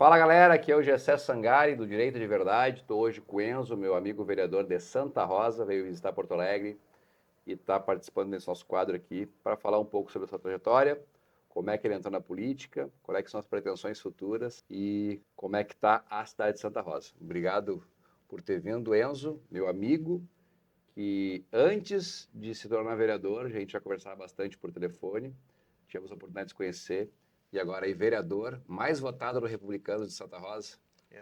Fala galera, aqui é o Gessé Sangari do Direito de Verdade. Estou hoje com o Enzo, meu amigo vereador de Santa Rosa, veio visitar Porto Alegre e está participando desse nosso quadro aqui para falar um pouco sobre a sua trajetória, como é que ele entrou na política, quais são as pretensões futuras e como é que está a cidade de Santa Rosa. Obrigado por ter vindo, Enzo, meu amigo, que antes de se tornar vereador, a gente já conversava bastante por telefone, tivemos a oportunidade de se conhecer, e agora aí vereador, mais votado no Republicano de Santa Rosa.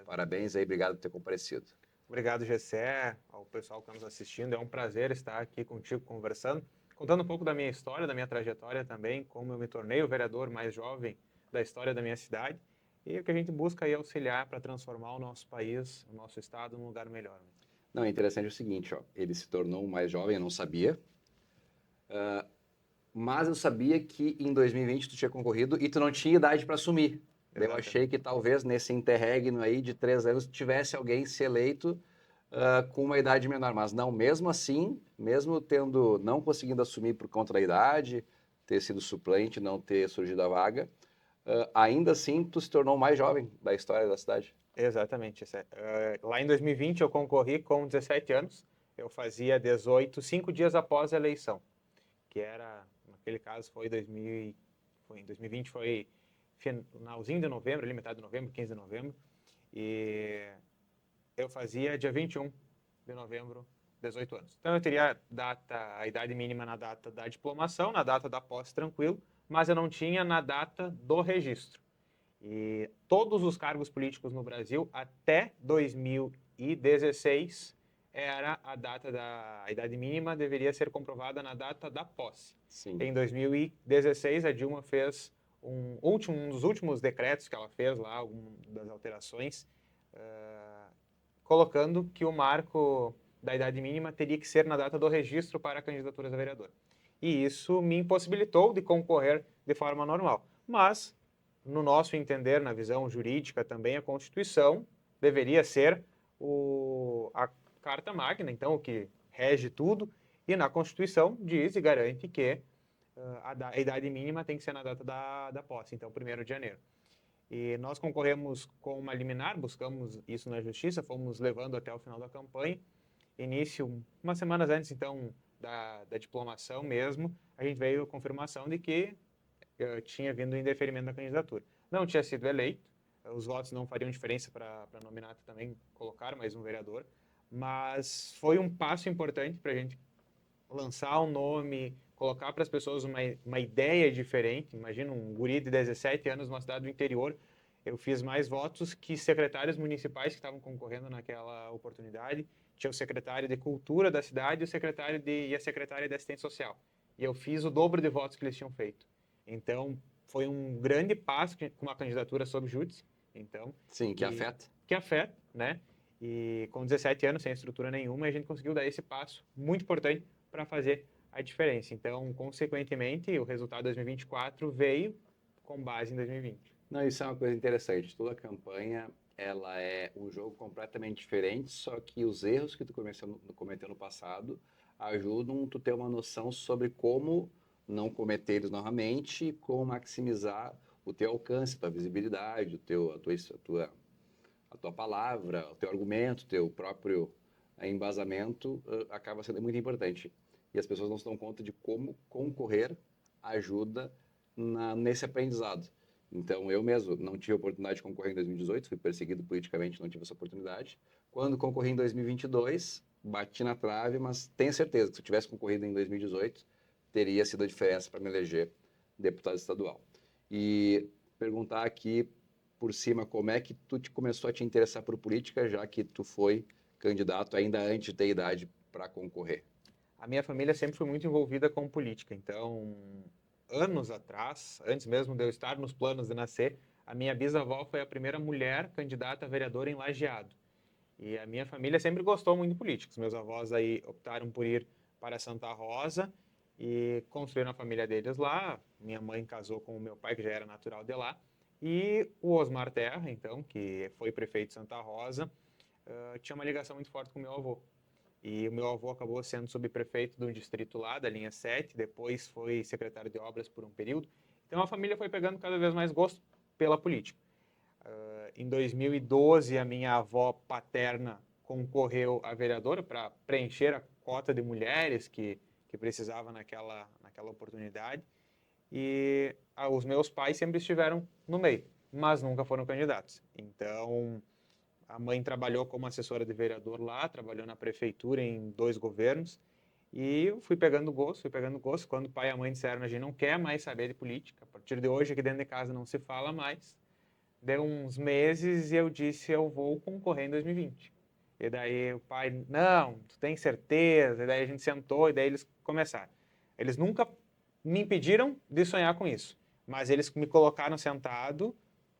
Parabéns aí, obrigado por ter comparecido. Obrigado, Gessé, ao pessoal que está nos assistindo. É um prazer estar aqui contigo conversando, contando um pouco da minha história, da minha trajetória também, como eu me tornei o vereador mais jovem da história da minha cidade e o que a gente busca aí auxiliar para transformar o nosso país, o nosso estado, num lugar melhor. Não, é interessante o seguinte, ó, ele se tornou mais jovem, eu não sabia, mas eu sabia que em 2020 tu tinha concorrido e tu não tinha idade para assumir. Eu achei que talvez nesse interregno aí de 3 anos tivesse alguém se eleito com uma idade menor, mas não, mesmo assim, mesmo tendo, não conseguindo assumir por conta da idade, ter sido suplente, não ter surgido a vaga, ainda assim tu se tornou o mais jovem da história da cidade. Exatamente, Gessé. Lá em 2020 eu concorri com 17 anos, eu fazia 18, 5 dias após a eleição, que era, naquele caso foi em 2020, foi finalzinho de novembro, ali metade de novembro, 15 de novembro, e eu fazia dia 21 de novembro, 18 anos. Então eu teria a idade mínima na data da diplomação, na data da posse tranquilo, mas eu não tinha na data do registro. E todos os cargos políticos no Brasil até 2016 era a idade mínima deveria ser comprovada na data da posse. Sim. Em 2016 a Dilma fez um dos últimos decretos que ela fez lá, algumas das alterações, colocando que o marco da idade mínima teria que ser na data do registro para candidaturas a vereador. E isso me impossibilitou de concorrer de forma normal. Mas, no nosso entender, na visão jurídica também, a Constituição deveria ser a Carta Magna, então, o que rege tudo, e na Constituição diz e garante que a idade mínima tem que ser na data da posse, então, 1º de janeiro. E nós concorremos com uma liminar, buscamos isso na justiça, fomos levando até o final da campanha. Início, umas semanas antes, então, da diplomação mesmo, a gente veio a confirmação de que tinha vindo o indeferimento da candidatura. Não tinha sido eleito, os votos não fariam diferença para nominato também colocar mais um vereador, mas foi um passo importante para a gente lançar um nome, colocar para as pessoas uma ideia diferente. Imagina um guri de 17 anos numa cidade do interior. Eu fiz mais votos que secretários municipais que estavam concorrendo naquela oportunidade. Tinha o secretário de Cultura da cidade e a secretária de Assistência Social. E eu fiz o dobro de votos que eles tinham feito. Então, foi um grande passo com uma candidatura sob júdice. Então, Sim, que afeta. Que afeta, né? E com 17 anos, sem estrutura nenhuma, a gente conseguiu dar esse passo muito importante para fazer a diferença. Então, consequentemente, o resultado de 2024 veio com base em 2020. Não, isso é uma coisa interessante. Toda campanha, ela é um jogo completamente diferente, só que os erros que tu cometeu no passado ajudam tu ter uma noção sobre como não cometer eles novamente, como maximizar o teu alcance, a tua visibilidade, a tua palavra, o teu argumento, o teu próprio embasamento acaba sendo muito importante. E as pessoas não se dão conta de como concorrer ajuda nesse aprendizado. Então, eu mesmo não tive a oportunidade de concorrer em 2018, fui perseguido politicamente, não tive essa oportunidade. Quando concorri em 2022, bati na trave, mas tenho certeza que se eu tivesse concorrido em 2018, teria sido a diferença para me eleger deputado estadual. E perguntar aqui por cima como é que tu começou a te interessar por política, já que tu foi candidato ainda antes de ter idade para concorrer. A minha família sempre foi muito envolvida com política, então, anos atrás, antes mesmo de eu estar nos planos de nascer, a minha bisavó foi a primeira mulher candidata a vereadora em Lajeado. E a minha família sempre gostou muito de política. Os meus avós aí optaram por ir para Santa Rosa e construíram a família deles lá. Minha mãe casou com o meu pai, que já era natural de lá. E o Osmar Terra, então, que foi prefeito de Santa Rosa, tinha uma ligação muito forte com o meu avô. E o meu avô acabou sendo subprefeito do distrito lá, da linha 7, depois foi secretário de obras por um período. Então a família foi pegando cada vez mais gosto pela política. Em 2012, a minha avó paterna concorreu a vereadora para preencher a cota de mulheres que precisava naquela oportunidade. E os meus pais sempre estiveram no meio, mas nunca foram candidatos. Então, a mãe trabalhou como assessora de vereador lá, trabalhou na prefeitura em 2 governos. E eu fui pegando gosto. Quando o pai e a mãe disseram, a gente não quer mais saber de política. A partir de hoje, aqui dentro de casa não se fala mais. Deu uns meses e eu disse, eu vou concorrer em 2020. E daí o pai, não, tu tem certeza? E daí a gente sentou e daí eles começaram. Eles nunca me impediram de sonhar com isso, mas eles me colocaram sentado,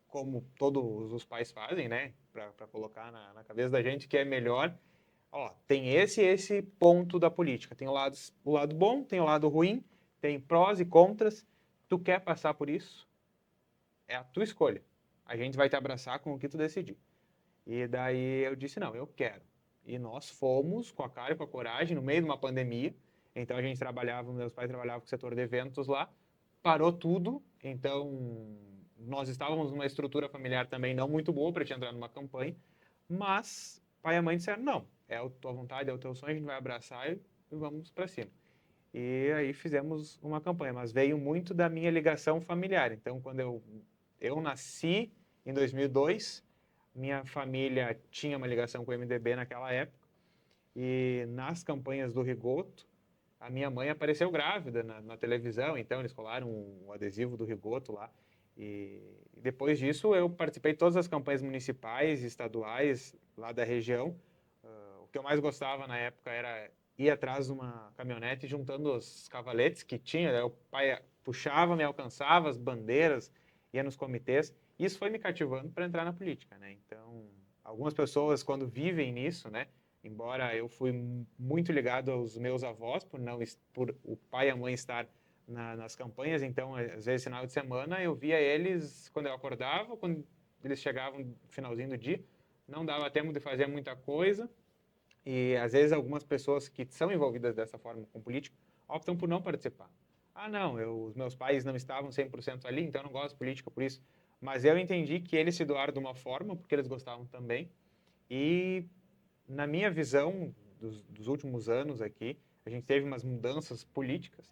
como todos os pais fazem, né? Para colocar na cabeça da gente que é melhor. Ó, tem esse ponto da política. Tem o lado bom, tem o lado ruim, tem prós e contras. Tu quer passar por isso? É a tua escolha. A gente vai te abraçar com o que tu decidir. E daí eu disse, não, eu quero. E nós fomos com a cara e com a coragem no meio de uma pandemia. Então a gente trabalhava, meus pais trabalhavam com o setor de eventos lá. Parou tudo. Então nós estávamos numa estrutura familiar também não muito boa para te entrar numa campanha. Mas pai e a mãe disseram, não, é a tua vontade, é o teu sonho, a gente vai abraçar e vamos para cima. E aí fizemos uma campanha, mas veio muito da minha ligação familiar. Então, quando eu nasci em 2002, minha família tinha uma ligação com o MDB naquela época, e nas campanhas do Rigoto, a minha mãe apareceu grávida na televisão, então eles colaram um adesivo do Rigoto lá. E depois disso, eu participei de todas as campanhas municipais e estaduais lá da região. O que eu mais gostava na época era ir atrás de uma caminhonete juntando os cavaletes que tinha. Né? O pai puxava, me alcançava, as bandeiras, ia nos comitês. Isso foi me cativando para entrar na política, né? Então, algumas pessoas, quando vivem nisso, né? Embora eu fui muito ligado aos meus avós, por o pai e a mãe estar nas campanhas, então, às vezes, final de semana, eu via eles quando eu acordava, quando eles chegavam no finalzinho do dia, não dava tempo de fazer muita coisa, e às vezes algumas pessoas que são envolvidas dessa forma com política optam por não participar. Ah, não, os meus pais não estavam 100% ali, então eu não gosto de política por isso. Mas eu entendi que eles se doaram de uma forma, porque eles gostavam também. E na minha visão dos últimos anos aqui, a gente teve umas mudanças políticas.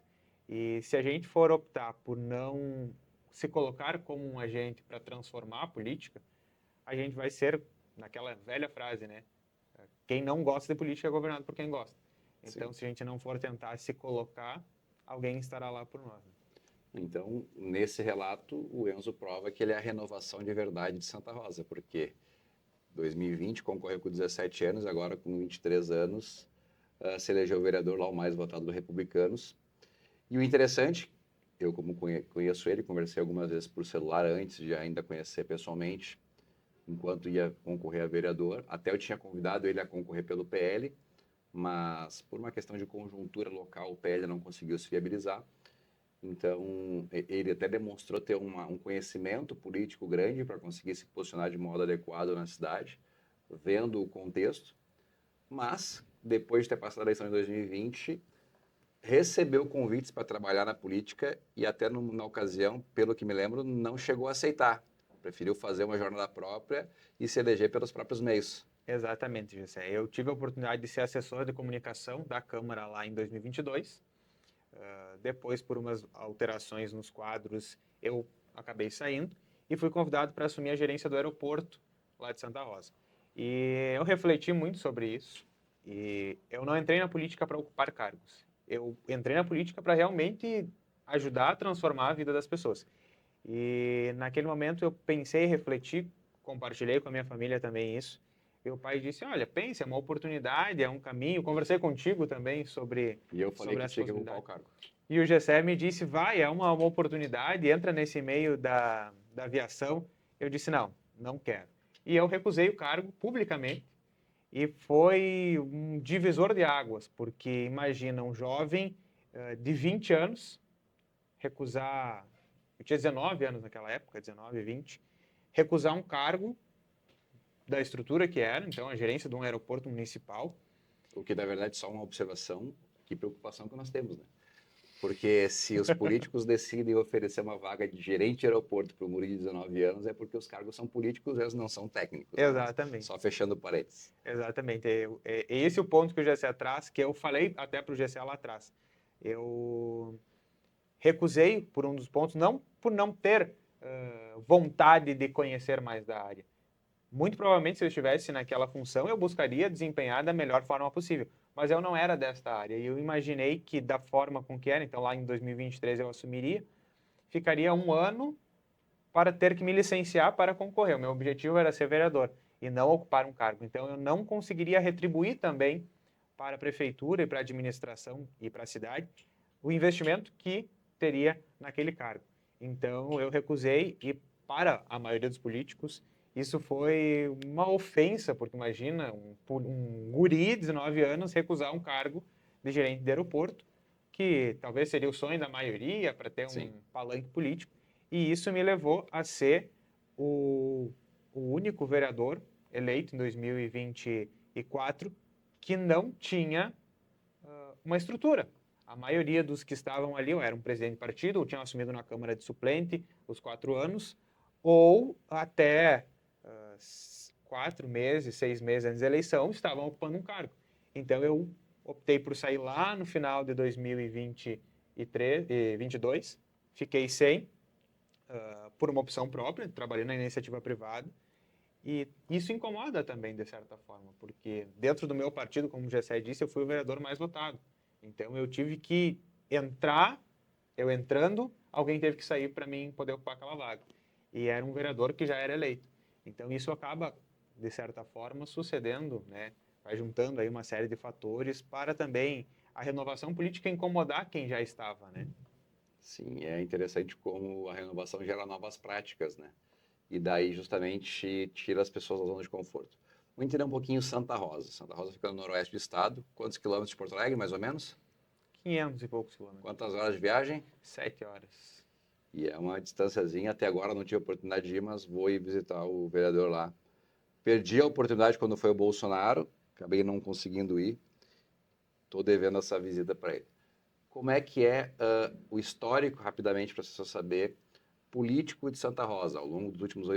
E se a gente for optar por não se colocar como um agente para transformar a política, a gente vai ser, naquela velha frase, né? Quem não gosta de política é governado por quem gosta. Então, sim, se a gente não for tentar se colocar, alguém estará lá por nós. Então, nesse relato, o Enzo prova que ele é a renovação de verdade de Santa Rosa, porque 2020 concorreu com 17 anos, agora com 23 anos, se elegeu o vereador lá o mais votado dos republicanos. E o interessante, eu como conheço ele, conversei algumas vezes por celular antes de ainda conhecer pessoalmente, enquanto ia concorrer a vereador. Até eu tinha convidado ele a concorrer pelo PL, mas por uma questão de conjuntura local, o PL não conseguiu se viabilizar. Então, ele até demonstrou ter um conhecimento político grande para conseguir se posicionar de modo adequado na cidade, vendo o contexto, mas, depois de ter passado a eleição em 2020, recebeu convites para trabalhar na política e até na ocasião, pelo que me lembro, não chegou a aceitar. Preferiu fazer uma jornada própria e se eleger pelos próprios meios. Exatamente, José. Eu tive a oportunidade de ser assessor de comunicação da Câmara lá em 2022. Depois, por umas alterações nos quadros, eu acabei saindo e fui convidado para assumir a gerência do aeroporto lá de Santa Rosa. E eu refleti muito sobre isso e eu não entrei na política para ocupar cargos. Eu entrei na política para realmente ajudar a transformar a vida das pessoas. E naquele momento eu pensei, refleti, compartilhei com a minha família também isso. E o pai disse, olha, pense, é uma oportunidade, é um caminho. Conversei contigo também sobre E eu falei sobre que essa tinha que ocupar o possibilidade. cargo. E o Gessé me disse, vai, é uma oportunidade, entra nesse meio da aviação. Eu disse, não, não quero. E eu recusei o cargo publicamente. E foi um divisor de águas, porque imagina um jovem de 20 anos recusar, eu tinha 19 anos naquela época, 19, 20, recusar um cargo da estrutura que era, então a gerência de um aeroporto municipal. O que, na verdade, é só uma observação, que preocupação que nós temos, né? Porque se os políticos decidem oferecer uma vaga de gerente de aeroporto para um guri de 19 anos, é porque os cargos são políticos, eles não são técnicos. Né? Exatamente. Só fechando parênteses. Exatamente. É esse o ponto que o GCE traz, que eu falei até para o GCE lá atrás. Eu recusei por um dos pontos, não por não ter vontade de conhecer mais da área. Muito provavelmente, se eu estivesse naquela função, eu buscaria desempenhar da melhor forma possível. Mas eu não era desta área. E eu imaginei que, da forma com que era, então lá em 2023 eu assumiria, ficaria um ano para ter que me licenciar para concorrer. O meu objetivo era ser vereador e não ocupar um cargo. Então eu não conseguiria retribuir também para a prefeitura e para a administração e para a cidade o investimento que teria naquele cargo. Então eu recusei e para a maioria dos políticos isso foi uma ofensa, porque imagina um guri de 19 anos recusar um cargo de gerente de aeroporto, que talvez seria o sonho da maioria para ter Sim. um palanque político. E isso me levou a ser o único vereador eleito em 2024 que não tinha uma estrutura. A maioria dos que estavam ali ou era um presidente de partido, ou tinham assumido na Câmara de Suplente os 4 anos, ou até 4 meses, 6 meses antes da eleição, estavam ocupando um cargo. Então eu optei por sair lá no final de 2022, fiquei sem, por uma opção própria, trabalhei na iniciativa privada, e isso incomoda também, de certa forma, porque dentro do meu partido, como o Gessé disse, eu fui o vereador mais votado. Então eu tive que entrar, eu entrando, alguém teve que sair para mim poder ocupar aquela vaga. E era um vereador que já era eleito. Então isso acaba, de certa forma, sucedendo, né? Vai juntando aí uma série de fatores para também a renovação política incomodar quem já estava, né? Sim, é interessante como a renovação gera novas práticas, né? E daí justamente tira as pessoas da zona de conforto. Vou entender um pouquinho Santa Rosa. Santa Rosa fica no noroeste do estado. Quantos quilômetros de Porto Alegre, mais ou menos? 500 e poucos quilômetros. Quantas horas de viagem? 7 horas. E é uma distânciazinha. Até agora não tive a oportunidade de ir, mas vou ir visitar o vereador lá. Perdi a oportunidade quando foi o Bolsonaro. Acabei não conseguindo ir. Estou devendo essa visita para ele. Como é que é o histórico, rapidamente, para as pessoas saber, político de Santa Rosa, ao longo dos últimos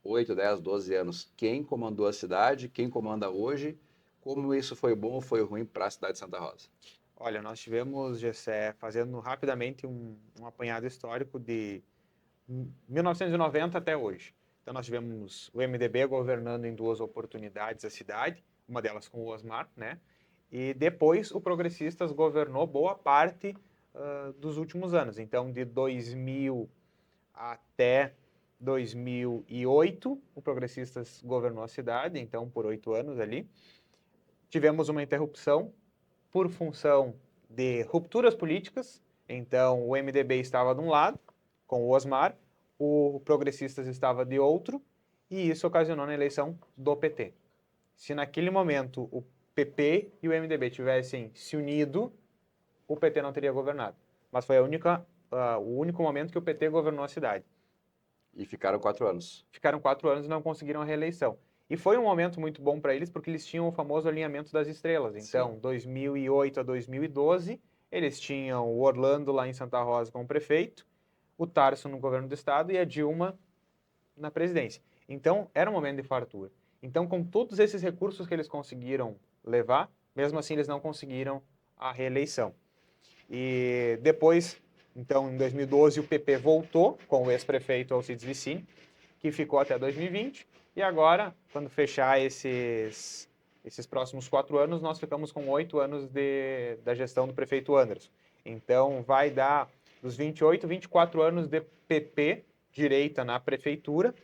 8, 10, 12 anos? Quem comandou a cidade, quem comanda hoje, como isso foi bom ou foi ruim para a cidade de Santa Rosa? Olha, nós tivemos, Gessé, fazendo rapidamente um apanhado histórico de 1990 até hoje. Então nós tivemos o MDB governando em 2 oportunidades a cidade, uma delas com o Osmar, né? E depois o Progressistas governou boa parte dos últimos anos. Então de 2000 até 2008 o Progressistas governou a cidade, então por 8 anos ali. Tivemos uma interrupção por função de rupturas políticas. Então o MDB estava de um lado, com o Osmar, o Progressistas estava de outro, e isso ocasionou na eleição do PT. Se naquele momento o PP e o MDB tivessem se unido, o PT não teria governado. Mas foi o único momento que o PT governou a cidade. E ficaram 4 anos. Ficaram 4 anos e não conseguiram a reeleição. E foi um momento muito bom para eles, porque eles tinham o famoso alinhamento das estrelas. Então, 2008 a 2012, eles tinham o Orlando lá em Santa Rosa como prefeito, o Tarso no governo do estado e a Dilma na presidência. Então, era um momento de fartura. Então, com todos esses recursos que eles conseguiram levar, mesmo assim eles não conseguiram a reeleição. E depois, então, em 2012, o PP voltou com o ex-prefeito Alcides Vicini, que ficou até 2020. E agora, quando fechar esses próximos 4 anos, nós ficamos com 8 anos da gestão do prefeito Anderson. Então, vai dar dos 28, 24 anos de PP, direita na prefeitura,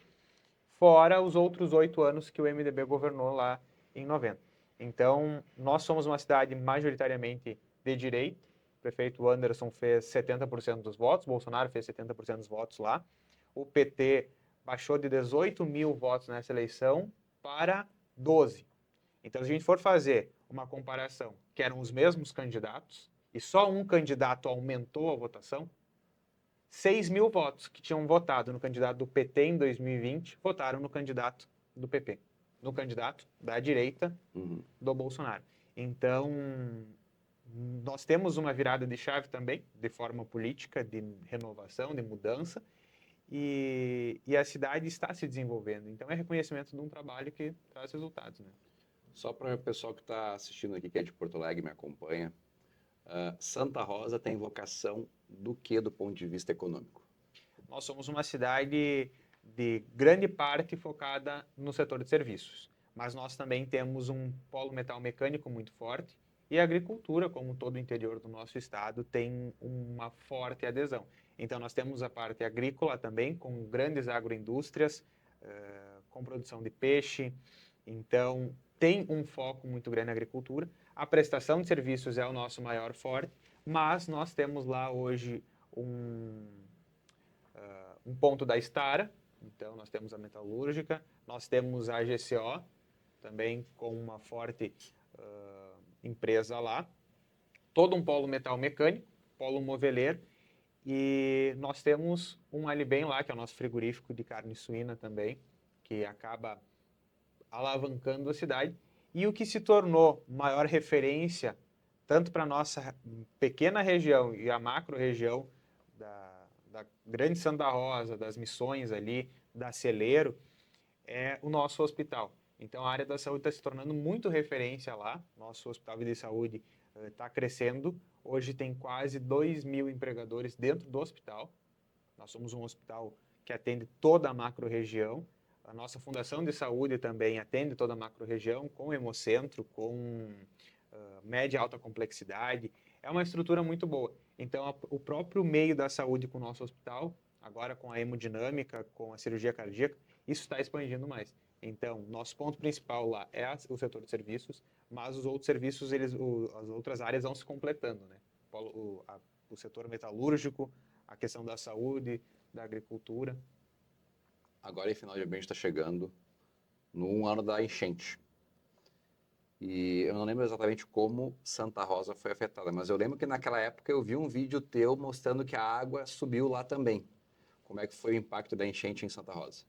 fora os outros 8 anos que o MDB governou lá em 90. Então, nós somos uma cidade majoritariamente de direita. O prefeito Anderson fez 70% dos votos, Bolsonaro fez 70% dos votos lá. O PT baixou de 18 mil votos nessa eleição para 12. Então, se a gente for fazer uma comparação, que eram os mesmos candidatos, e só um candidato aumentou a votação, 6 mil votos que tinham votado no candidato do PT em 2020 votaram no candidato do PP, no candidato da direita do Bolsonaro. Então, nós temos uma virada de chave também, de forma política, de renovação, de mudança, e a cidade está se desenvolvendo. Então, é reconhecimento de um trabalho que traz resultados, né? Só para o pessoal que está assistindo aqui, que é de Porto Alegre, me acompanha, Santa Rosa tem vocação do que do ponto de vista econômico? Nós somos uma cidade de grande parte focada no setor de serviços, mas nós também temos um polo metal mecânico muito forte e a agricultura, como todo o interior do nosso estado, tem uma forte adesão. Então, nós temos a parte agrícola também, com grandes agroindústrias, com produção de peixe. Então, tem um foco muito grande na agricultura. A prestação de serviços é o nosso maior forte, mas nós temos lá hoje um ponto da Stara, então nós temos a metalúrgica, nós temos a GCO, também com uma forte empresa lá, todo um polo metal mecânico, polo moveleiro, e nós temos um Alibem lá, que é o nosso frigorífico de carne suína também, que acaba alavancando a cidade, e o que se tornou maior referência, tanto para a nossa pequena região e a macro região da Grande Santa Rosa, das Missões ali, da Celeiro, é o nosso hospital. Então, a área da saúde está se tornando muito referência lá. Nosso hospital de saúde está crescendo. Hoje tem quase 2.000 empregadores dentro do hospital. Nós somos um hospital que atende toda a macro-região. A nossa fundação de saúde também atende toda a macro-região, com hemocentro, com média e alta complexidade. É uma estrutura muito boa. Então, o próprio meio da saúde com o nosso hospital, agora com a hemodinâmica, com a cirurgia cardíaca, isso está expandindo mais. Então, nosso ponto principal lá é o setor de serviços, mas os outros serviços, as outras áreas vão se completando, né? O setor metalúrgico, a questão da saúde, da agricultura. Agora, em final de abril, a gente está chegando no ano da enchente. E eu não lembro exatamente como Santa Rosa foi afetada, mas eu lembro que naquela época eu vi um vídeo teu mostrando que a água subiu lá também. Como é que foi o impacto da enchente em Santa Rosa?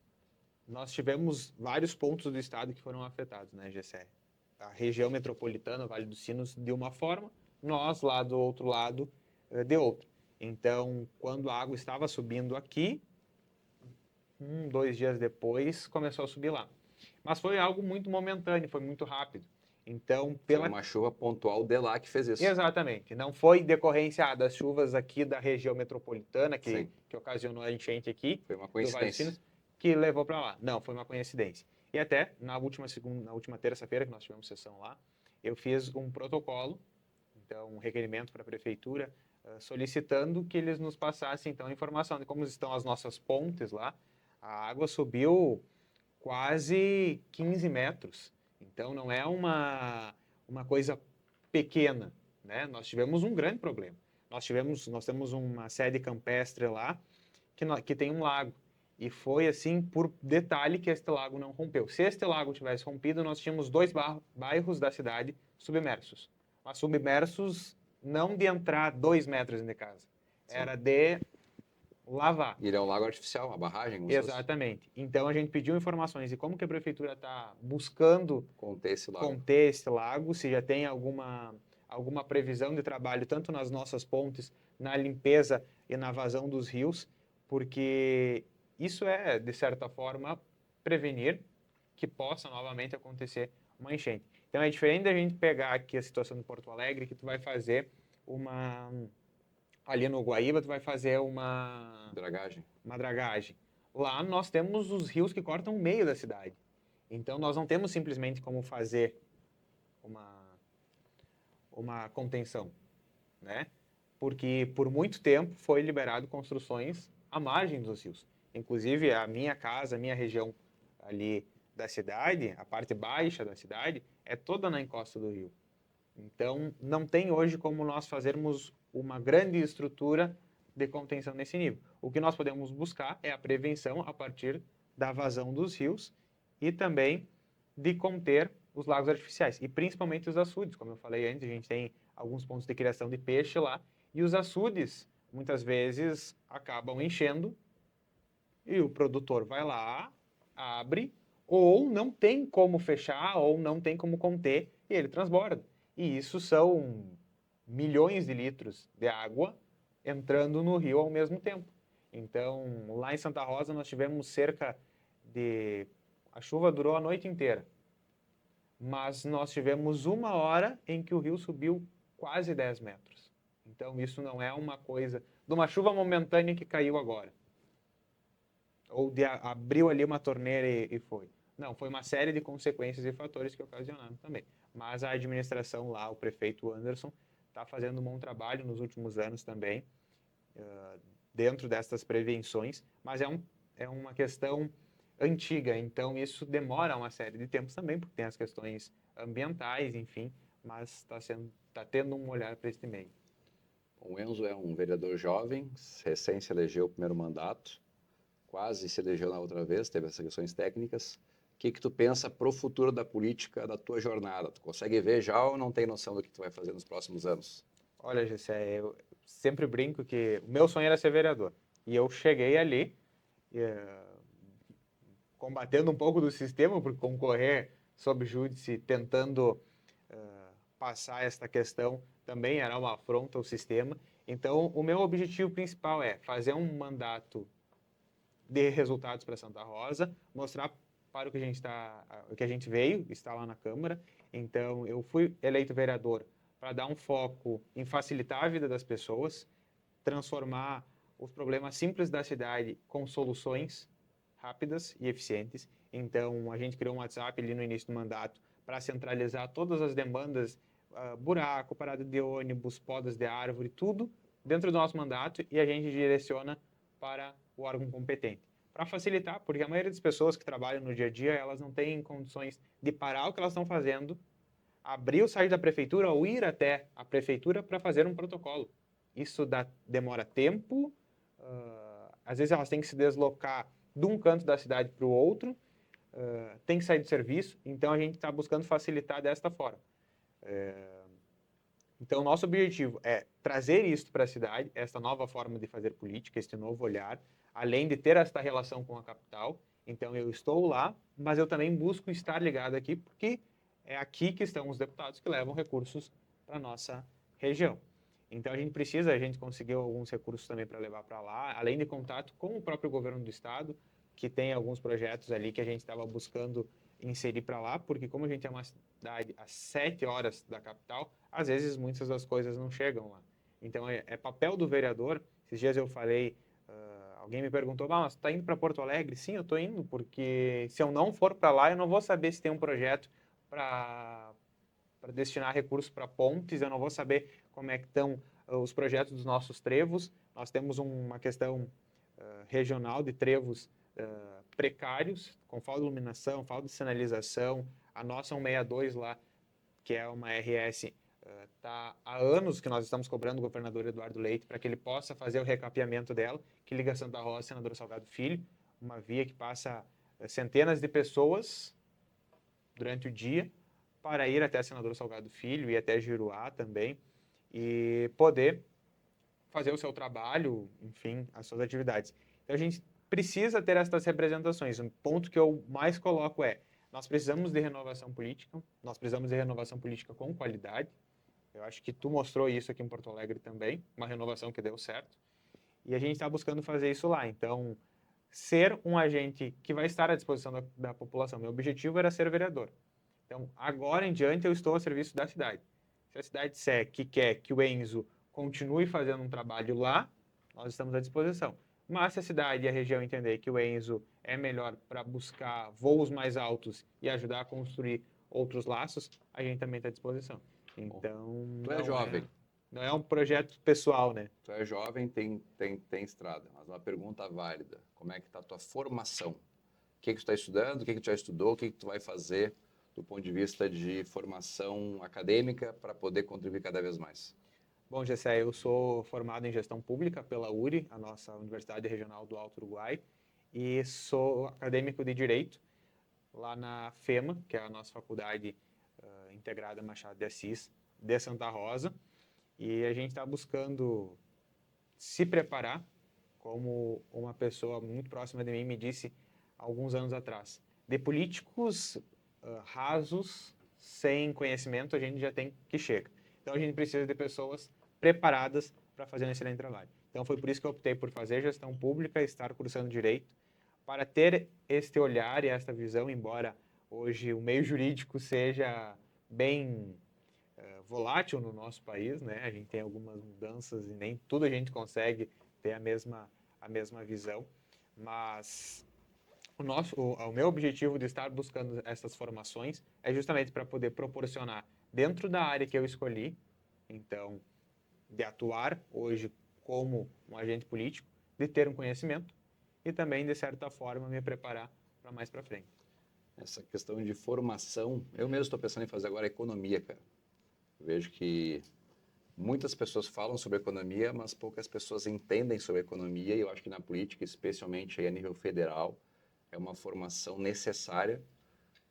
Nós tivemos vários pontos do estado que foram afetados, né, GCR? A região metropolitana, Vale dos Sinos, de uma forma, nós lá do outro lado, de outra. Então, quando a água estava subindo aqui, 2 dias depois, começou a subir lá. Mas foi algo muito momentâneo, foi muito rápido. Então, Foi uma chuva pontual de lá que fez isso. Exatamente. Não foi decorrência das chuvas aqui da região metropolitana que ocasionou a enchente aqui. Foi uma do Vale dos coincidência. Sinos, que levou para lá. Não, foi uma coincidência. E até na última terça-feira que nós tivemos sessão lá, eu fiz um protocolo, então um requerimento para a prefeitura, solicitando que eles nos passassem então a informação de como estão as nossas pontes lá. A água subiu quase 15 metros. Então não é uma coisa pequena, né? Nós tivemos um grande problema. Nós temos uma sede campestre lá que tem um lago. E foi assim, por detalhe, que este lago não rompeu. Se este lago tivesse rompido, nós tínhamos 2 bairros da cidade submersos. Mas submersos não de entrar 2 metros dentro de casa. Era de lavar. E ele é um lago artificial, uma barragem? Exatamente. Então a gente pediu informações de como que a prefeitura está buscando conter esse lago, se já tem alguma previsão de trabalho, tanto nas nossas pontes, na limpeza e na vazão dos rios, porque isso é, de certa forma, prevenir que possa novamente acontecer uma enchente. Então é diferente da gente pegar aqui a situação de Porto Alegre, que tu vai fazer ali no Guaíba, tu vai fazer uma dragagem. Lá nós temos os rios que cortam o meio da cidade. Então nós não temos simplesmente como fazer uma contenção, né? Porque por muito tempo foi liberado construções à margem dos rios. Inclusive a minha casa, a minha região ali da cidade, a parte baixa da cidade, é toda na encosta do rio. Então não tem hoje como nós fazermos uma grande estrutura de contenção nesse nível. O que nós podemos buscar é a prevenção a partir da vazão dos rios e também de conter os lagos artificiais, e principalmente os açudes. Como eu falei antes, a gente tem alguns pontos de criação de peixe lá, e os açudes, muitas vezes, acabam enchendo, e o produtor vai lá, abre, ou não tem como fechar, ou não tem como conter, e ele transborda. E isso são milhões de litros de água entrando no rio ao mesmo tempo. Então, lá em Santa Rosa, nós tivemos a chuva durou a noite inteira, mas nós tivemos 1 hora em que o rio subiu quase 10 metros. Então, isso não é uma coisa de uma chuva momentânea que caiu agora. Ou abriu ali uma torneira e foi. Não, foi uma série de consequências e fatores que ocasionaram também. Mas a administração lá, o prefeito Anderson, está fazendo um bom trabalho nos últimos anos também, dentro dessas prevenções, mas é uma questão antiga, então isso demora uma série de tempos também, porque tem as questões ambientais, enfim, mas está tendo um olhar para este meio. O Enzo é um vereador jovem, recém se elegeu o primeiro mandato, quase se elegeu na outra vez, teve essas questões técnicas. O que tu pensa pro futuro da política, da tua jornada? Tu consegue ver já ou não tem noção do que tu vai fazer nos próximos anos? Olha, Gessé, eu sempre brinco que o meu sonho era ser vereador. E eu cheguei ali, combatendo um pouco do sistema, por concorrer sob júdice, tentando passar esta questão, também era uma afronta ao sistema. Então, o meu objetivo principal é fazer um mandato de resultados para Santa Rosa, mostrar para o que a gente veio, está lá na Câmara. Então, eu fui eleito vereador para dar um foco em facilitar a vida das pessoas, transformar os problemas simples da cidade com soluções rápidas e eficientes. Então, a gente criou um WhatsApp ali no início do mandato para centralizar todas as demandas, buraco, parada de ônibus, podas de árvore, tudo dentro do nosso mandato, e a gente direciona para o órgão competente. Para facilitar, porque a maioria das pessoas que trabalham no dia a dia, elas não têm condições de parar o que elas estão fazendo, abrir o site da prefeitura ou ir até a prefeitura para fazer um protocolo. Isso demora tempo, às vezes elas têm que se deslocar de um canto da cidade para o outro, tem que sair do serviço, então a gente está buscando facilitar desta forma. Então, nosso objetivo é trazer isso para a cidade, essa nova forma de fazer política, este novo olhar, além de ter esta relação com a capital. Então, eu estou lá, mas eu também busco estar ligado aqui, porque é aqui que estão os deputados que levam recursos para a nossa região. Então, a gente conseguiu alguns recursos também para levar para lá, além de contato com o próprio governo do estado, que tem alguns projetos ali que a gente estava buscando inserir para lá, porque como a gente é uma cidade a 7 horas da capital, às vezes muitas das coisas não chegam lá. Então é papel do vereador. Esses dias eu falei, alguém me perguntou, mas você está indo para Porto Alegre? Sim, eu estou indo, porque se eu não for para lá, eu não vou saber se tem um projeto para destinar recursos para pontes, eu não vou saber como é que estão os projetos dos nossos trevos. Nós temos uma questão regional de trevos precários, com falta de iluminação, falta de sinalização. A nossa 162 lá, que é uma RS, está há anos que nós estamos cobrando o governador Eduardo Leite para que ele possa fazer o recapeamento dela, que liga Santa Rosa e Senador Salgado Filho, uma via que passa centenas de pessoas durante o dia para ir até Senador Salgado Filho e até Giruá também, e poder fazer o seu trabalho, enfim, as suas atividades. Então a gente precisa ter essas representações. Um ponto que eu mais coloco é: nós precisamos de renovação política, nós precisamos de renovação política com qualidade. Eu acho que tu mostrou isso aqui em Porto Alegre também, uma renovação que deu certo. E a gente está buscando fazer isso lá. Então, ser um agente que vai estar à disposição da população. Meu objetivo era ser vereador. Então, agora em diante, eu estou a serviço da cidade. Se a cidade disser que quer que o Enzo continue fazendo um trabalho lá, nós estamos à disposição. Mas se a cidade e a região entender que o Enzo é melhor para buscar voos mais altos e ajudar a construir outros laços, a gente também está à disposição. Então, tu é jovem. Não é um projeto pessoal, né? Tu é jovem, tem estrada, mas uma pergunta válida. Como é que está a tua formação? O que tu está estudando? O que tu já estudou? O que tu vai fazer do ponto de vista de formação acadêmica para poder contribuir cada vez mais? Bom, Gessé, eu sou formado em gestão pública pela URI, a nossa Universidade Regional do Alto Uruguai, e sou acadêmico de Direito lá na FEMA, que é a nossa Faculdade Integrada Machado de Assis, de Santa Rosa, e a gente está buscando se preparar, como uma pessoa muito próxima de mim me disse alguns anos atrás. De políticos rasos, sem conhecimento, a gente já tem que chega. Então, a gente precisa de pessoas preparadas para fazer um excelente trabalho. Então, foi por isso que eu optei por fazer gestão pública, estar cursando direito, para ter este olhar e esta visão, embora hoje o meio jurídico seja bem volátil no nosso país, né? A gente tem algumas mudanças e nem tudo a gente consegue ter a mesma visão, mas o meu objetivo de estar buscando essas formações é justamente para poder proporcionar dentro da área que eu escolhi, então, de atuar hoje como um agente político, de ter um conhecimento e também, de certa forma, me preparar para mais para frente. Essa questão de formação, eu mesmo estou pensando em fazer agora economia, cara. Eu vejo que muitas pessoas falam sobre economia, mas poucas pessoas entendem sobre economia, e eu acho que na política, especialmente aí a nível federal, é uma formação necessária,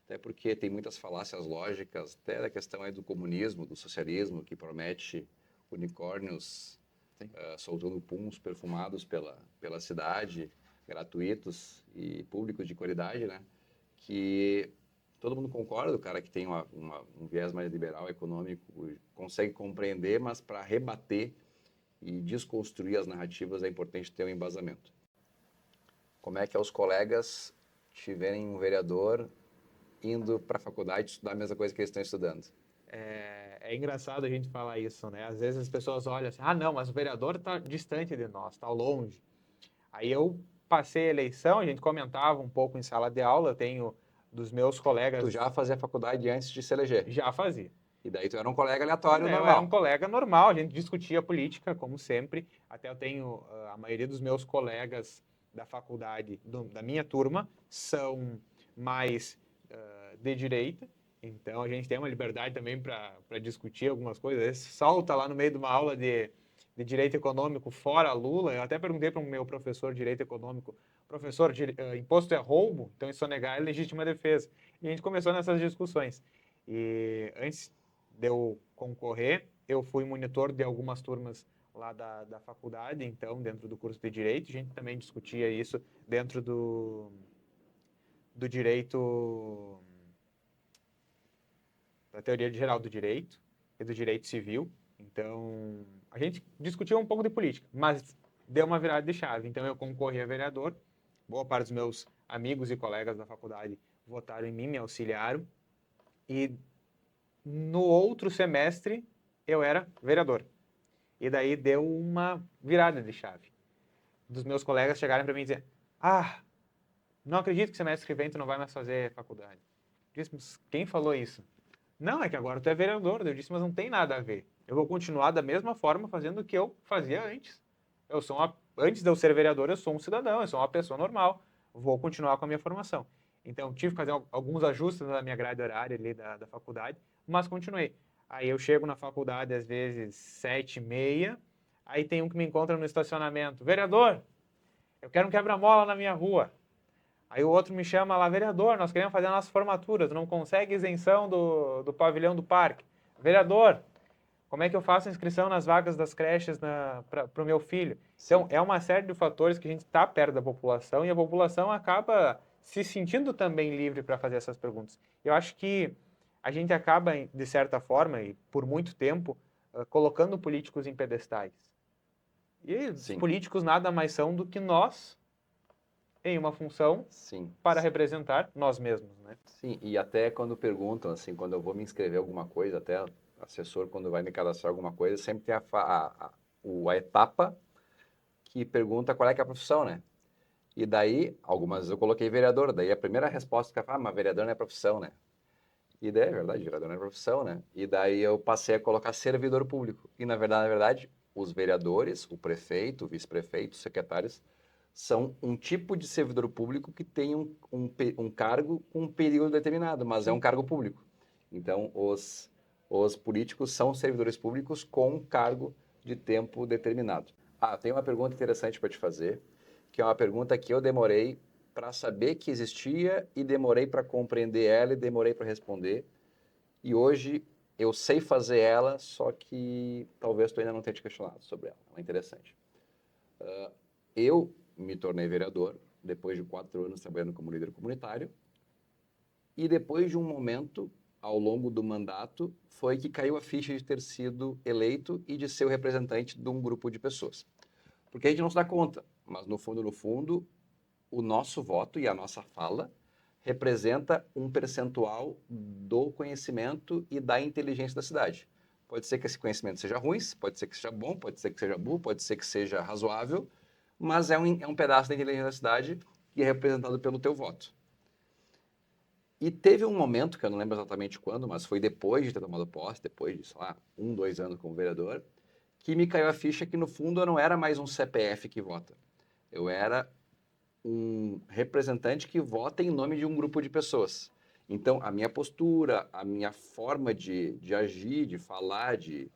até porque tem muitas falácias lógicas, até da questão aí do comunismo, do socialismo, que promete unicórnios soltando puns perfumados pela cidade, gratuitos e públicos de qualidade, né? Que todo mundo concorda, o cara que tem um viés mais liberal econômico consegue compreender, mas para rebater e desconstruir as narrativas é importante ter um embasamento. Como é que é os colegas tiverem um vereador indo para a faculdade estudar a mesma coisa que eles estão estudando? É engraçado a gente falar isso, né? Às vezes as pessoas olham assim, ah, não, mas o vereador está distante de nós, está longe. Aí eu passei a eleição, a gente comentava um pouco em sala de aula, eu tenho dos meus colegas... Tu já fazia faculdade antes de se eleger? Já fazia. E daí tu era um colega aleatório, Eu era um normal? colega normal, a gente discutia política, como sempre. Até eu tenho, a maioria dos meus colegas da faculdade, da minha turma, são mais de direita. Então, a gente tem uma liberdade também para discutir algumas coisas. Às vezes, salta lá no meio de uma aula de direito econômico fora Lula. Eu até perguntei para o meu professor de direito econômico, professor, imposto é roubo, então isso negar é legítima defesa. E a gente começou nessas discussões. E antes de eu concorrer, eu fui monitor de algumas turmas lá da faculdade, então, dentro do curso de Direito, a gente também discutia isso dentro do direito, da teoria geral do direito e do direito civil. Então, a gente discutia um pouco de política, mas deu uma virada de chave. Então, eu concorri a vereador, boa parte dos meus amigos e colegas da faculdade votaram em mim, me auxiliaram, e no outro semestre eu era vereador. E daí deu uma virada de chave. Dos meus colegas chegarem para mim e dizer: ah, não acredito que semestre que vem tu não vai mais fazer faculdade. Eu disse, mas quem falou isso? Não, é que agora tu é vereador. Eu disse, mas não tem nada a ver. Eu vou continuar da mesma forma fazendo o que eu fazia antes. Antes de eu ser vereador, eu sou um cidadão, eu sou uma pessoa normal. Vou continuar com a minha formação. Então, tive que fazer alguns ajustes na minha grade horária ali da faculdade, mas continuei. Aí eu chego na faculdade, às vezes, 7h30, aí tem um que me encontra no estacionamento. Vereador, eu quero um quebra-mola na minha rua. Aí o outro me chama lá, vereador, nós queremos fazer a nossa formatura, tu não consegue isenção do pavilhão do parque. Vereador, como é que eu faço a inscrição nas vagas das creches para o meu filho? Então, é uma série de fatores que a gente está perto da população e a população acaba se sentindo também livre para fazer essas perguntas. Eu acho que a gente acaba, de certa forma, e por muito tempo, colocando políticos em pedestais. E os políticos nada mais são do que nós em uma função para representar nós mesmos, né? Sim, e até quando perguntam, assim, quando eu vou me inscrever alguma coisa, até o assessor, quando vai me cadastrar alguma coisa, sempre tem a etapa que pergunta qual é que é a profissão, né? E daí, algumas vezes eu coloquei vereador, daí a primeira resposta que eu falo, mas vereador não é profissão, né? E daí, é verdade, vereador não é profissão, né? E daí eu passei a colocar servidor público. E na verdade, os vereadores, o prefeito, o vice-prefeito, os secretários, são um tipo de servidor público que tem um cargo com um período determinado, mas é um cargo público. Então, os políticos são servidores públicos com cargo de tempo determinado. Ah, tem uma pergunta interessante para te fazer, que é uma pergunta que eu demorei para saber que existia e demorei para compreender ela e demorei para responder. E hoje eu sei fazer ela, só que talvez tu ainda não tenha te questionado sobre ela. Ela é interessante. Eu me tornei vereador depois de 4 anos trabalhando como líder comunitário e depois de um momento ao longo do mandato foi que caiu a ficha de ter sido eleito e de ser o representante de um grupo de pessoas. Porque a gente não se dá conta, mas no fundo, o nosso voto e a nossa fala representa um percentual do conhecimento e da inteligência da cidade. Pode ser que esse conhecimento seja ruim, pode ser que seja bom, pode ser que seja burro, pode ser que seja razoável, mas é um pedaço da inteligência da cidade que é representado pelo teu voto. E teve um momento, que eu não lembro exatamente quando, mas foi depois de ter tomado posse, depois de, sei lá, 2 anos como vereador, que me caiu a ficha que, no fundo, eu não era mais um CPF que vota. Eu era um representante que vota em nome de um grupo de pessoas. Então, a minha postura, a minha forma de agir, de falar, de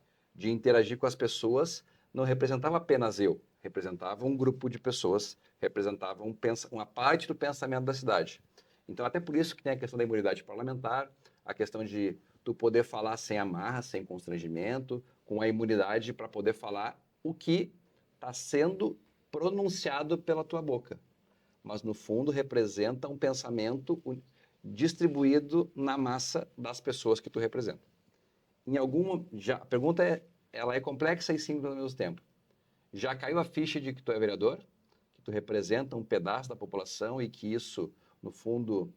interagir com as pessoas, não representava apenas eu, representava um grupo de pessoas, representava uma parte do pensamento da cidade. Então, até por isso que tem a questão da imunidade parlamentar, a questão de tu poder falar sem amarra, sem constrangimento, com a imunidade para poder falar o que está sendo pronunciado pela tua boca. Mas, no fundo, representa um pensamento distribuído na massa das pessoas que tu representa. A pergunta ela é complexa e simples ao mesmo tempo. Já caiu a ficha de que tu é vereador, que tu representa um pedaço da população e que isso, no fundo,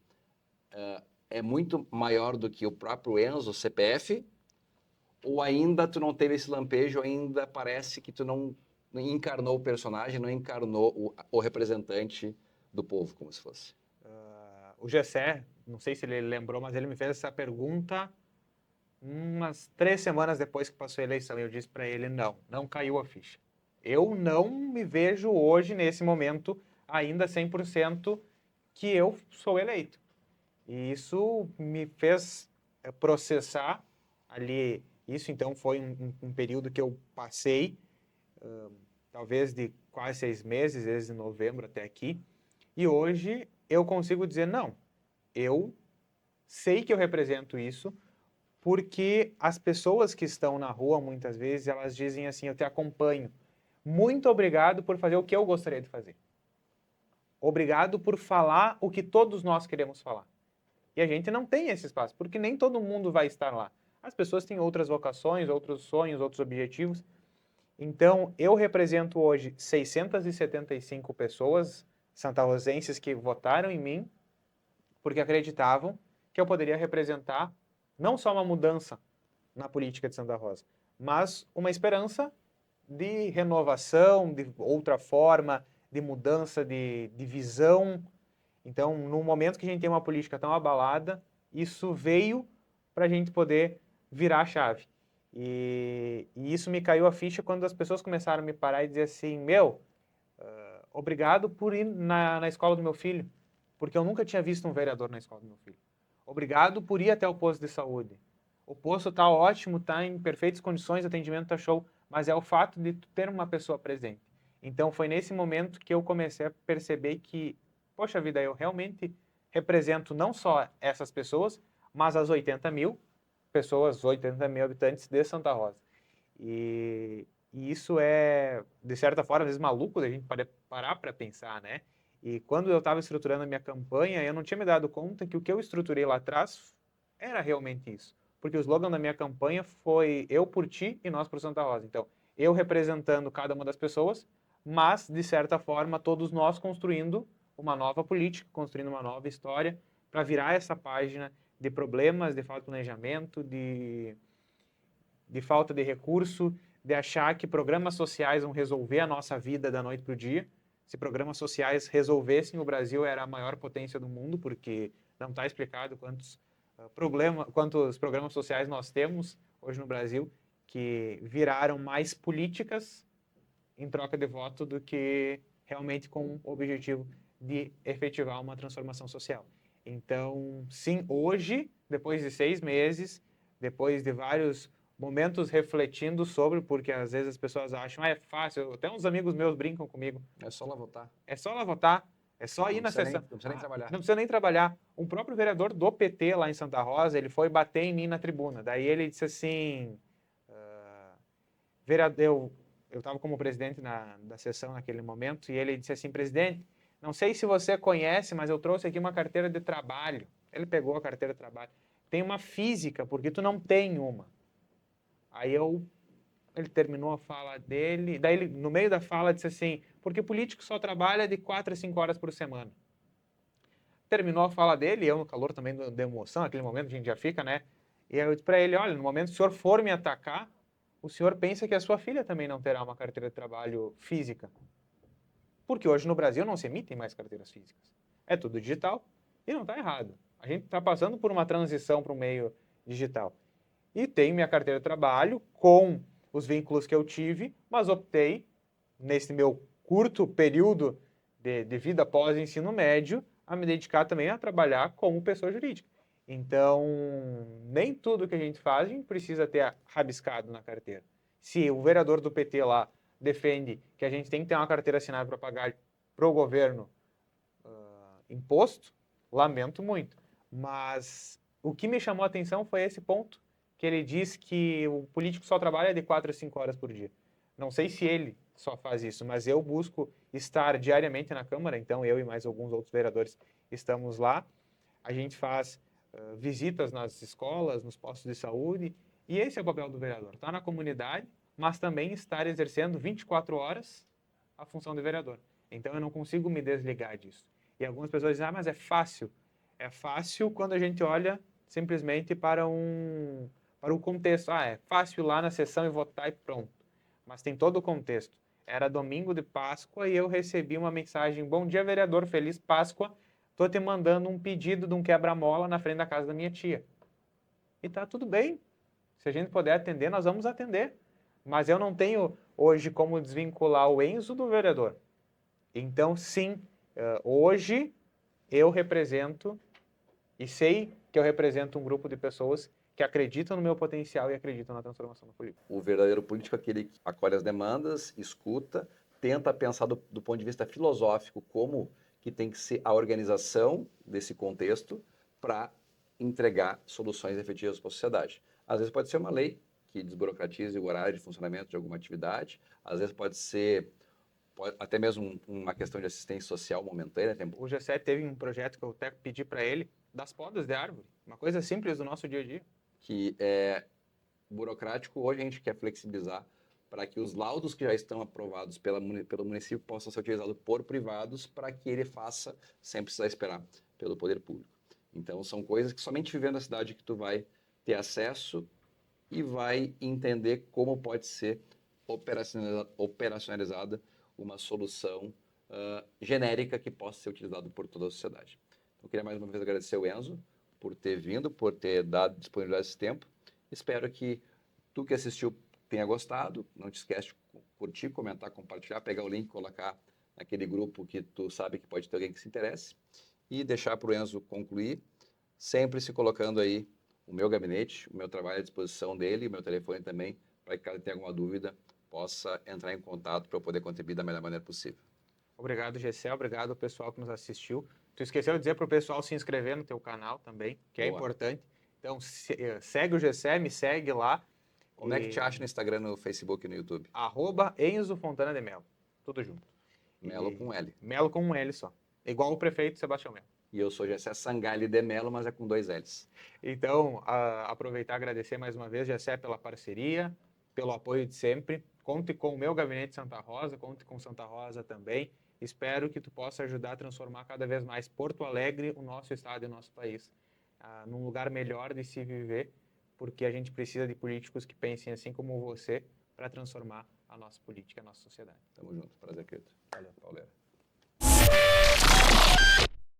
é muito maior do que o próprio Enzo, CPF? Ou ainda tu não teve esse lampejo, ainda parece que tu não encarnou o personagem, não encarnou o representante do povo, como se fosse? O Gessé, não sei se ele lembrou, mas ele me fez essa pergunta umas 3 semanas depois que passou a eleição. E eu disse para ele, não caiu a ficha. Eu não me vejo hoje, nesse momento, ainda 100% que eu sou eleito. E isso me fez processar ali. Isso, então, foi um período que eu passei, talvez de quase 6 meses, desde novembro até aqui. E hoje eu consigo dizer, não, eu sei que eu represento isso, porque as pessoas que estão na rua, muitas vezes, elas dizem assim, eu te acompanho. Muito obrigado por fazer o que eu gostaria de fazer. Obrigado por falar o que todos nós queremos falar. E a gente não tem esse espaço, porque nem todo mundo vai estar lá. As pessoas têm outras vocações, outros sonhos, outros objetivos. Então, eu represento hoje 675 pessoas santarrozenses que votaram em mim porque acreditavam que eu poderia representar não só uma mudança na política de Santa Rosa, mas uma esperança de renovação, de outra forma, de mudança de visão. Então, no momento que a gente tem uma política tão abalada, isso veio para a gente poder virar a chave. E isso me caiu a ficha quando as pessoas começaram a me parar e dizer assim, obrigado por ir na escola do meu filho, porque eu nunca tinha visto um vereador na escola do meu filho. Obrigado por ir até o posto de saúde. O posto está ótimo, está em perfeitas condições, o atendimento está show, mas é o fato de tu ter uma pessoa presente. Então foi nesse momento que eu comecei a perceber que, poxa vida, eu realmente represento não só essas pessoas, mas as 80 mil pessoas, 80 mil habitantes de Santa Rosa. E isso é, de certa forma, às vezes maluco da gente parar para pensar, né? E quando eu estava estruturando a minha campanha, eu não tinha me dado conta que o que eu estruturei lá atrás era realmente isso. Porque o slogan da minha campanha foi eu por ti e nós por Santa Rosa. Então, eu representando cada uma das pessoas, mas, de certa forma, todos nós construindo uma nova política, construindo uma nova história para virar essa página de problemas, de falta de planejamento, de falta de recurso, de achar que programas sociais vão resolver a nossa vida da noite para o dia. Se programas sociais resolvessem, o Brasil era a maior potência do mundo, porque não está explicado quantos programas sociais nós temos hoje no Brasil que viraram mais políticas em troca de voto do que realmente com o objetivo de efetivar uma transformação social. Então, sim, hoje, depois de 6 meses, depois de vários momentos refletindo sobre, porque às vezes as pessoas acham, é fácil, até uns amigos meus brincam comigo. É só lá votar. É só lá votar, é só ir na sessão. Não precisa nem trabalhar. Não precisa nem trabalhar. Um próprio vereador do PT lá em Santa Rosa, ele foi bater em mim na tribuna. Daí ele disse assim, vereador, eu estava como presidente da sessão naquele momento, e ele disse assim, presidente, não sei se você conhece, mas eu trouxe aqui uma carteira de trabalho. Ele pegou a carteira de trabalho. tem uma física, porque tu não tem uma. Aí ele terminou a fala dele, daí ele, no meio da fala, disse assim, porque político só trabalha de 4 a 5 horas por semana. Terminou a fala dele, eu no calor também da emoção, naquele momento a gente já fica, né? E eu disse para ele, olha, no momento que o senhor for me atacar, o senhor pensa que a sua filha também não terá uma carteira de trabalho física. Porque hoje no Brasil não se emitem mais carteiras físicas. É tudo digital e não está errado. A gente está passando por uma transição para o meio digital. E tenho minha carteira de trabalho com os vínculos que eu tive, mas optei, nesse meu curto período de vida pós-ensino médio, a me dedicar também a trabalhar como pessoa jurídica. Então, nem tudo que a gente faz a gente precisa ter rabiscado na carteira. Se o vereador do PT lá defende que a gente tem que ter uma carteira assinada para pagar para o governo imposto, lamento muito. Mas o que me chamou a atenção foi esse ponto, que ele diz que o político só trabalha de 4 a 5 horas por dia. Não sei se ele só faz isso, mas eu busco estar diariamente na Câmara, então eu e mais alguns outros vereadores estamos lá. A gente faz visitas nas escolas, nos postos de saúde, e esse é o papel do vereador, estar na comunidade, mas também estar exercendo 24 horas a função de vereador. Então eu não consigo me desligar disso. E algumas pessoas dizem, mas é fácil. É fácil quando a gente olha simplesmente para o contexto. É fácil ir lá na sessão e votar e pronto. Mas tem todo o contexto. Era domingo de Páscoa e eu recebi uma mensagem: bom dia, vereador, feliz Páscoa. Estou te mandando um pedido de um quebra-mola na frente da casa da minha tia. E tá tudo bem. Se a gente puder atender, nós vamos atender. Mas eu não tenho hoje como desvincular o Enzo do vereador. Então, sim, hoje eu represento e sei que eu represento um grupo de pessoas que acreditam no meu potencial e acreditam na transformação da política. O verdadeiro político é aquele que acolhe as demandas, escuta, tenta pensar do ponto de vista filosófico como que tem que ser a organização desse contexto para entregar soluções efetivas para a sociedade. Às vezes pode ser uma lei que desburocratize o horário de funcionamento de alguma atividade, às vezes pode ser até mesmo uma questão de assistência social momentânea. O G7 teve um projeto que eu até pedi para ele, das podas de árvore, uma coisa simples do nosso dia a dia. Que é burocrático, hoje a gente quer flexibilizar para que os laudos que já estão aprovados pelo município possam ser utilizados por privados para que ele faça sem precisar esperar pelo poder público. Então, são coisas que somente vivendo a cidade que tu vai ter acesso e vai entender como pode ser operacionalizada uma solução genérica que possa ser utilizada por toda a sociedade. Então, eu queria mais uma vez agradecer o Enzo por ter vindo, por ter dado disponibilidade desse tempo. Espero que tu que assistiu tenha gostado. Não te esquece de curtir, comentar, compartilhar, pegar o link e colocar naquele grupo que tu sabe que pode ter alguém que se interesse e deixar para o Enzo concluir, sempre se colocando aí o meu gabinete, o meu trabalho à disposição dele, o meu telefone também, para que caso tenha alguma dúvida, possa entrar em contato para eu poder contribuir da melhor maneira possível. Obrigado, Gessé. Obrigado ao pessoal que nos assistiu. Tu esqueceu de dizer para o pessoal se inscrever no teu canal também, que é importante. Então, segue o Gessé, me segue lá. Como é que te acha no Instagram, no Facebook e no YouTube? @Enzo Fontana de Melo. Tudo junto. Melo com L. Melo com um L só. Igual o prefeito Sebastião Melo. E eu sou Gessé Sangalli de Melo, mas é com 2 L's. Então, aproveitar e agradecer mais uma vez, Gessé, pela parceria, pelo apoio de sempre. Conte com o meu gabinete Santa Rosa, conte com Santa Rosa também. Espero que tu possa ajudar a transformar cada vez mais Porto Alegre, o nosso estado e o nosso país, num lugar melhor de se viver, porque a gente precisa de políticos que pensem assim como você para transformar a nossa política, a nossa sociedade. Tamo junto. Prazer, querido. Valeu. Pauleira.